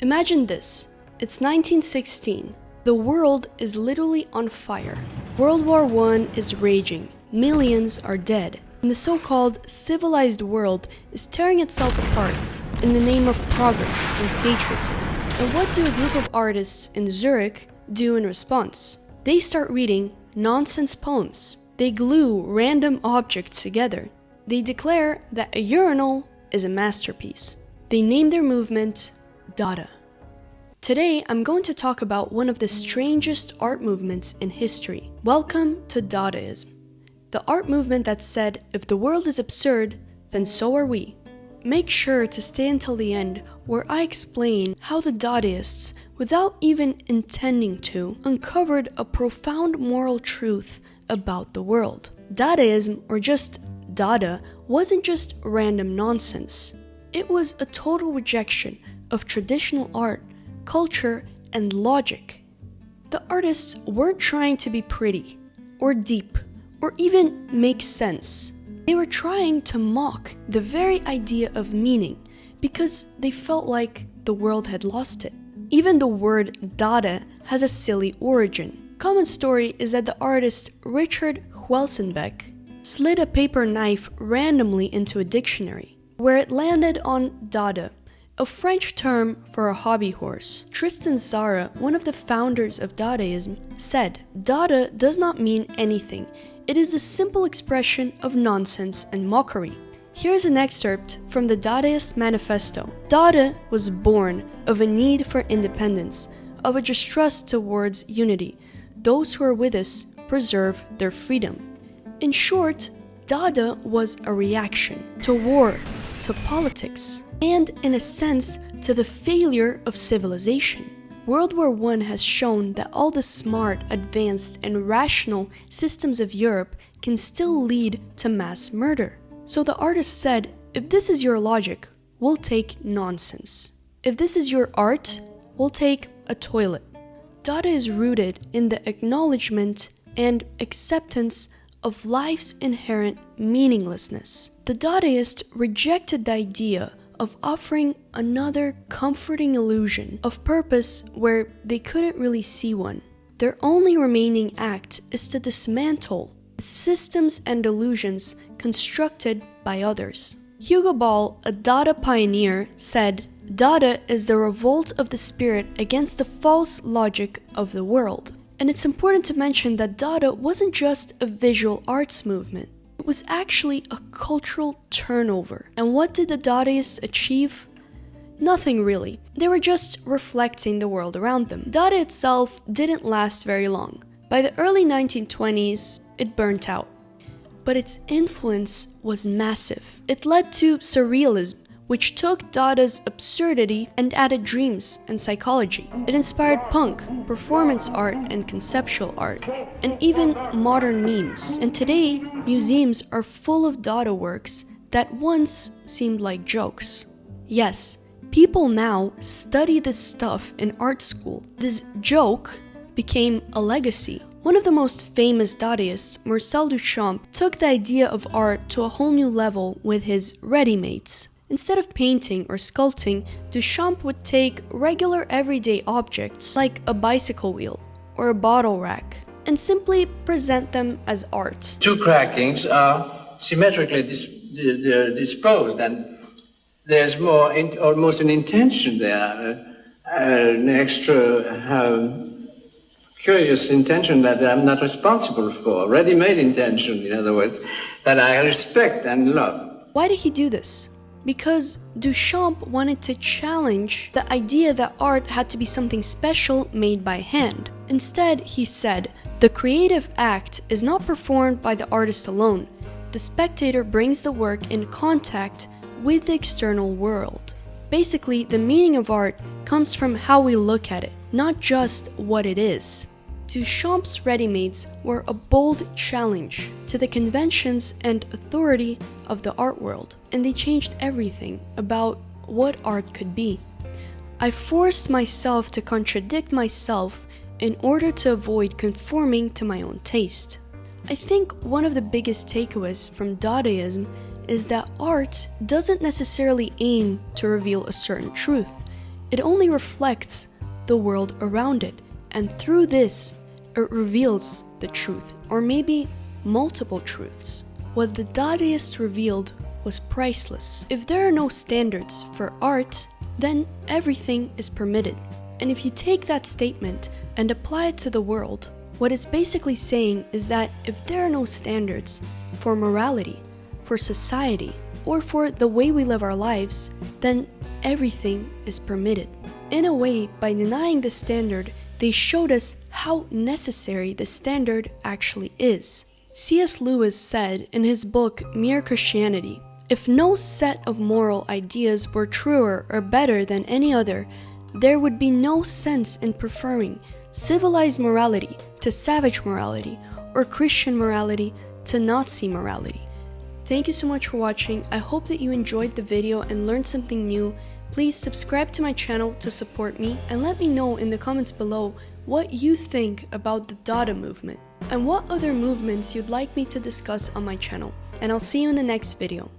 Imagine this. It's 1916. The world is literally on fire. World War I is raging. Millions are dead. And the so-called civilized world is tearing itself apart in the name of progress and patriotism. And what do a group of artists in Zurich do in response? They start reading nonsense poems. They glue random objects together. They declare that a urinal is a masterpiece. They name their movement Dada. Today, I'm going to talk about one of the strangest art movements in history. Welcome to Dadaism, the art movement that said, if the world is absurd, then so are we. Make sure to stay until the end, where I explain how the Dadaists, without even intending to, uncovered a profound moral truth about the world. Dadaism, or just Dada, wasn't just random nonsense. It was a total rejection of traditional art, culture, and logic. The artists weren't trying to be pretty, or deep, or even make sense. They were trying to mock the very idea of meaning because they felt like the world had lost it. Even the word Dada has a silly origin. Common story is that the artist Richard Huelsenbeck slid a paper knife randomly into a dictionary, where it landed on Dada, a French term for a hobby horse. Tristan Tzara, one of the founders of Dadaism, said, "Dada does not mean anything. It is a simple expression of nonsense and mockery." Here's an excerpt from the Dadaist manifesto. Dada was born of a need for independence, of a distrust towards unity. Those who are with us preserve their freedom. In short, Dada was a reaction to war, to politics, and in a sense, to the failure of civilization. World War I has shown that all the smart, advanced, and rational systems of Europe can still lead to mass murder. So the artist said, if this is your logic, we'll take nonsense. If this is your art, we'll take a toilet. Dada is rooted in the acknowledgement and acceptance of life's inherent meaninglessness. The Dadaists rejected the idea of offering another comforting illusion of purpose where they couldn't really see one. Their only remaining act is to dismantle the systems and illusions constructed by others. Hugo Ball, a Dada pioneer, said, "Dada is the revolt of the spirit against the false logic of the world." And it's important to mention that Dada wasn't just a visual arts movement. It was actually a cultural turnover. And what did the Dadaists achieve? Nothing really. They were just reflecting the world around them. Dada itself didn't last very long. By the early 1920s, it burnt out. But its influence was massive. It led to surrealism, which took Dada's absurdity and added dreams and psychology. It inspired punk, performance art, and conceptual art, and even modern memes. And today, museums are full of Dada works that once seemed like jokes. Yes, people now study this stuff in art school. This joke became a legacy. One of the most famous Dadaists, Marcel Duchamp, took the idea of art to a whole new level with his readymades. Instead of painting or sculpting, Duchamp would take regular everyday objects like a bicycle wheel or a bottle rack and simply present them as art. Two crackings are symmetrically disposed, and there's almost an intention there, an extra curious intention that I'm not responsible for, ready-made intention, in other words, that I respect and love. Why did he do this? Because Duchamp wanted to challenge the idea that art had to be something special made by hand. Instead, he said, the creative act is not performed by the artist alone. The spectator brings the work in contact with the external world. Basically, the meaning of art comes from how we look at it, not just what it is. Duchamp's readymades were a bold challenge to the conventions and authority of the art world, and they changed everything about what art could be. I forced myself to contradict myself in order to avoid conforming to my own taste. I think one of the biggest takeaways from Dadaism is that art doesn't necessarily aim to reveal a certain truth. It only reflects the world around it, and through this, it reveals the truth, or maybe multiple truths. What the Dadaists revealed was priceless. If there are no standards for art, then everything is permitted. And if you take that statement and apply it to the world, what it's basically saying is that if there are no standards for morality, for society, or for the way we live our lives, then everything is permitted. In a way, by denying the standard, they showed us how necessary the standard actually is. C.S. Lewis said in his book Mere Christianity, "If no set of moral ideas were truer or better than any other, there would be no sense in preferring civilized morality to savage morality, or Christian morality to Nazi morality." Thank you so much for watching. I hope that you enjoyed the video and learned something new. Please subscribe to my channel to support me, and let me know in the comments below what you think about the Dada movement and what other movements you'd like me to discuss on my channel. And I'll see you in the next video.